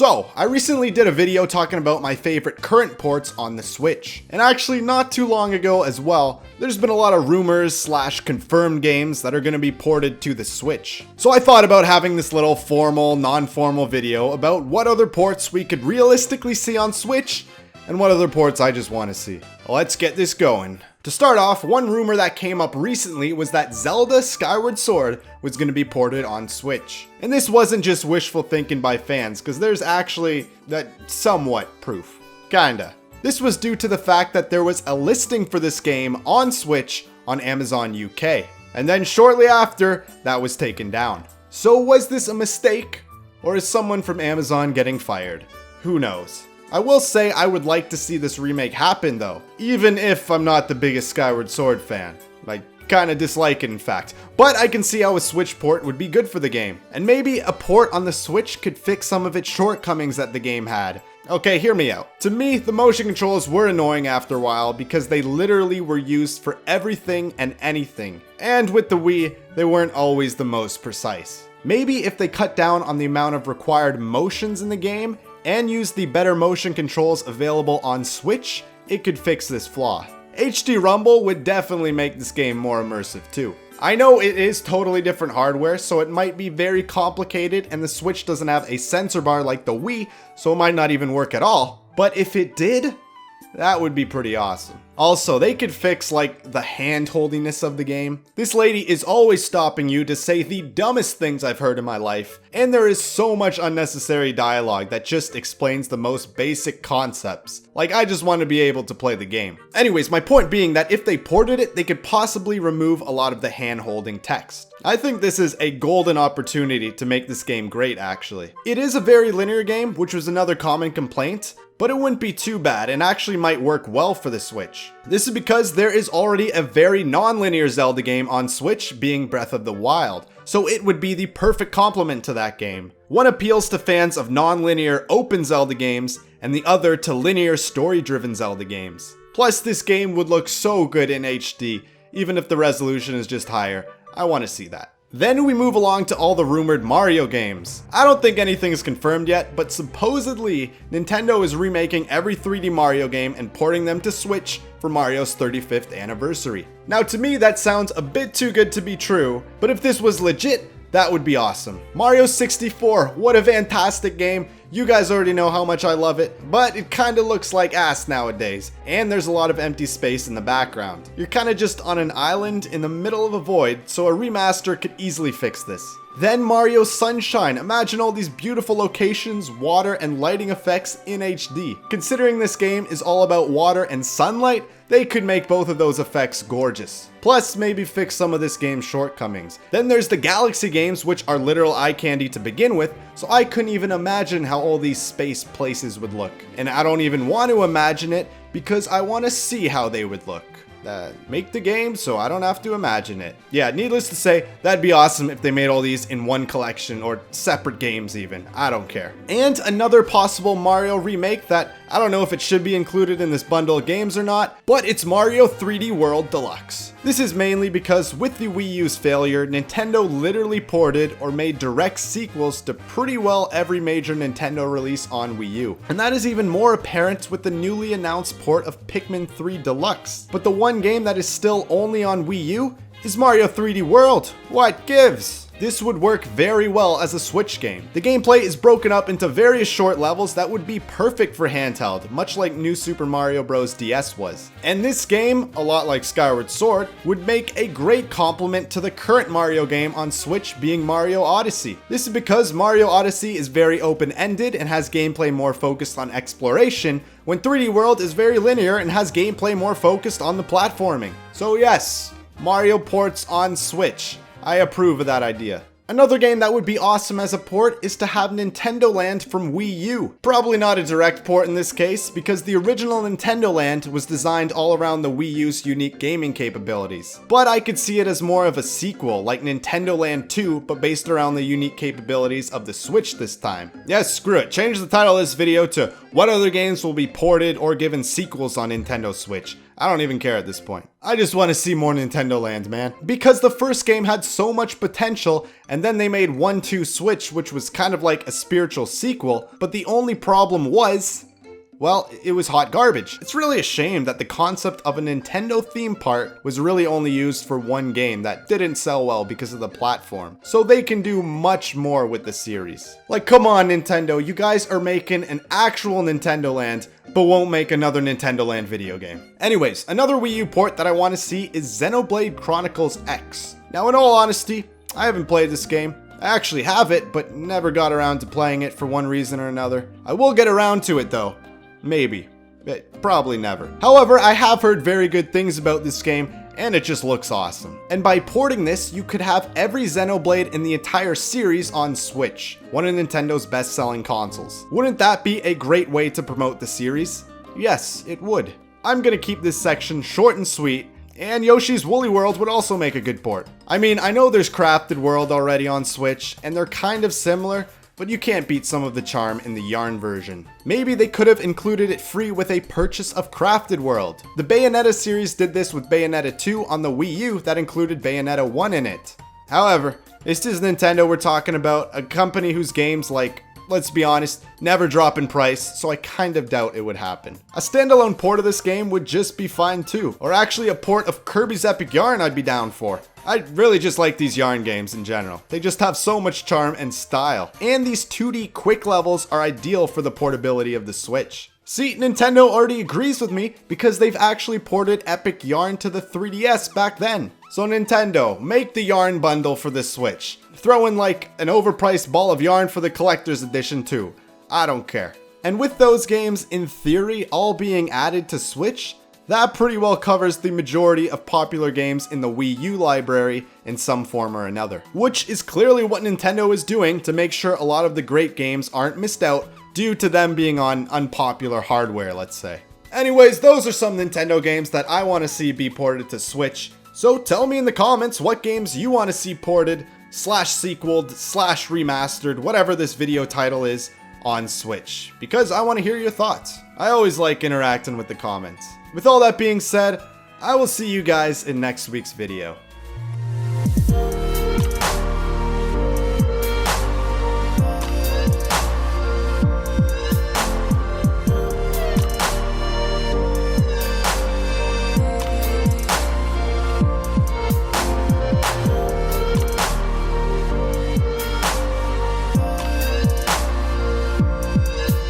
So, I recently did a video talking about my favorite current ports on the Switch. And actually not too long ago as well, there's been a lot of rumors / confirmed games that are going to be ported to the Switch. So I thought about having this little formal, non-formal video about what other ports we could realistically see on Switch and what other ports I just want to see. Let's get this going. To start off, one rumor that came up recently was that Zelda Skyward Sword was going to be ported on Switch. And this wasn't just wishful thinking by fans, because there's actually that somewhat proof. Kinda. This was due to the fact that there was a listing for this game on Switch on Amazon UK. And then shortly after, that was taken down. So was this a mistake? Or is someone from Amazon getting fired? Who knows? I will say I would like to see this remake happen though, even if I'm not the biggest Skyward Sword fan. I kinda dislike it in fact, but I can see how a Switch port would be good for the game. And maybe a port on the Switch could fix some of its shortcomings that the game had. Okay, hear me out. To me, the motion controls were annoying after a while because they literally were used for everything and anything. And with the Wii, they weren't always the most precise. Maybe if they cut down on the amount of required motions in the game and use the better motion controls available on Switch, it could fix this flaw. HD Rumble would definitely make this game more immersive too. I know it is totally different hardware, so it might be very complicated and the Switch doesn't have a sensor bar like the Wii, so it might not even work at all. But if it did, that would be pretty awesome. Also, they could fix like the hand-holdiness of the game. This lady is always stopping you to say the dumbest things I've heard in my life, and there is so much unnecessary dialogue that just explains the most basic concepts. Like, I just want to be able to play the game. Anyways, my point being that if they ported it, they could possibly remove a lot of the hand-holding text. I think this is a golden opportunity to make this game great, actually. It is a very linear game, which was another common complaint, but it wouldn't be too bad and actually might work well for the Switch. This is because there is already a very non-linear Zelda game on Switch, being Breath of the Wild, so it would be the perfect complement to that game. One appeals to fans of non-linear open Zelda games, and the other to linear story-driven Zelda games. Plus, this game would look so good in HD, even if the resolution is just higher. I want to see that. Then we move along to all the rumored Mario games. I don't think anything is confirmed yet, but supposedly Nintendo is remaking every 3D Mario game and porting them to Switch for Mario's 35th anniversary. Now to me that sounds a bit too good to be true, but if this was legit, that would be awesome. Mario 64, what a fantastic game. You guys already know how much I love it, but it kinda looks like ass nowadays, and there's a lot of empty space in the background. You're kinda just on an island in the middle of a void, so a remaster could easily fix this. Then Mario Sunshine, imagine all these beautiful locations, water, and lighting effects in HD. Considering this game is all about water and sunlight, they could make both of those effects gorgeous. Plus, maybe fix some of this game's shortcomings. Then there's the Galaxy games, which are literal eye candy to begin with, so I couldn't even imagine how all these space places would look. And I don't even want to imagine it, because I want to see how they would look. Make the game so I don't have to imagine it. Yeah, needless to say, that'd be awesome if they made all these in one collection or separate games even. I don't care. And another possible Mario remake that I don't know if it should be included in this bundle of games or not, but it's Mario 3D World Deluxe. This is mainly because with the Wii U's failure, Nintendo literally ported or made direct sequels to pretty well every major Nintendo release on Wii U. And that is even more apparent with the newly announced port of Pikmin 3 Deluxe. But the one game that is still only on Wii U is Mario 3D World. What gives? This would work very well as a Switch game. The gameplay is broken up into various short levels that would be perfect for handheld, much like New Super Mario Bros. DS was. And this game, a lot like Skyward Sword, would make a great complement to the current Mario game on Switch, being Mario Odyssey. This is because Mario Odyssey is very open-ended and has gameplay more focused on exploration, when 3D World is very linear and has gameplay more focused on the platforming. So yes, Mario ports on Switch. I approve of that idea. Another game that would be awesome as a port is to have Nintendo Land from Wii U. Probably not a direct port in this case, because the original Nintendo Land was designed all around the Wii U's unique gaming capabilities. But I could see it as more of a sequel, like Nintendo Land 2, but based around the unique capabilities of the Switch this time. Yes, screw it, change the title of this video to "What other games will be ported or given sequels on Nintendo Switch?" I don't even care at this point. I just want to see more Nintendo Land, man. Because the first game had so much potential, and then they made 1-2 Switch, which was kind of like a spiritual sequel, but the only problem was, well, it was hot garbage. It's really a shame that the concept of a Nintendo theme park was really only used for one game that didn't sell well because of the platform. So they can do much more with the series. Like, come on, Nintendo, you guys are making an actual Nintendo Land, but won't make another Nintendo Land video game. Anyways, another Wii U port that I want to see is Xenoblade Chronicles X. Now, in all honesty, I haven't played this game. I actually have it, but never got around to playing it for one reason or another. I will get around to it though. Maybe. But probably never. However, I have heard very good things about this game, and it just looks awesome. And by porting this, you could have every Xenoblade in the entire series on Switch, one of Nintendo's best-selling consoles. Wouldn't that be a great way to promote the series? Yes, it would. I'm gonna keep this section short and sweet, and Yoshi's Woolly World would also make a good port. I mean, I know there's Crafted World already on Switch, and they're kind of similar, but you can't beat some of the charm in the Yarn version. Maybe they could have included it free with a purchase of Crafted World. The Bayonetta series did this with Bayonetta 2 on the Wii U that included Bayonetta 1 in it. However, this is Nintendo we're talking about, a company whose games, like, let's be honest, never drop in price, so I kind of doubt it would happen. A standalone port of this game would just be fine too, or actually a port of Kirby's Epic Yarn I'd be down for. I really just like these Yarn games in general. They just have so much charm and style. And these 2D quick levels are ideal for the portability of the Switch. See, Nintendo already agrees with me because they've actually ported Epic Yarn to the 3DS back then. So Nintendo, make the Yarn bundle for the Switch. Throw in like an overpriced ball of yarn for the collector's edition too. I don't care. And with those games, in theory, all being added to Switch, that pretty well covers the majority of popular games in the Wii U library in some form or another. Which is clearly what Nintendo is doing to make sure a lot of the great games aren't missed out due to them being on unpopular hardware, let's say. Anyways, those are some Nintendo games that I want to see be ported to Switch. So tell me in the comments what games you want to see ported, /sequeled, /remastered, whatever this video title is, on Switch, because I want to hear your thoughts. I always like interacting with the comments. With all that being said, I will see you guys in next week's video.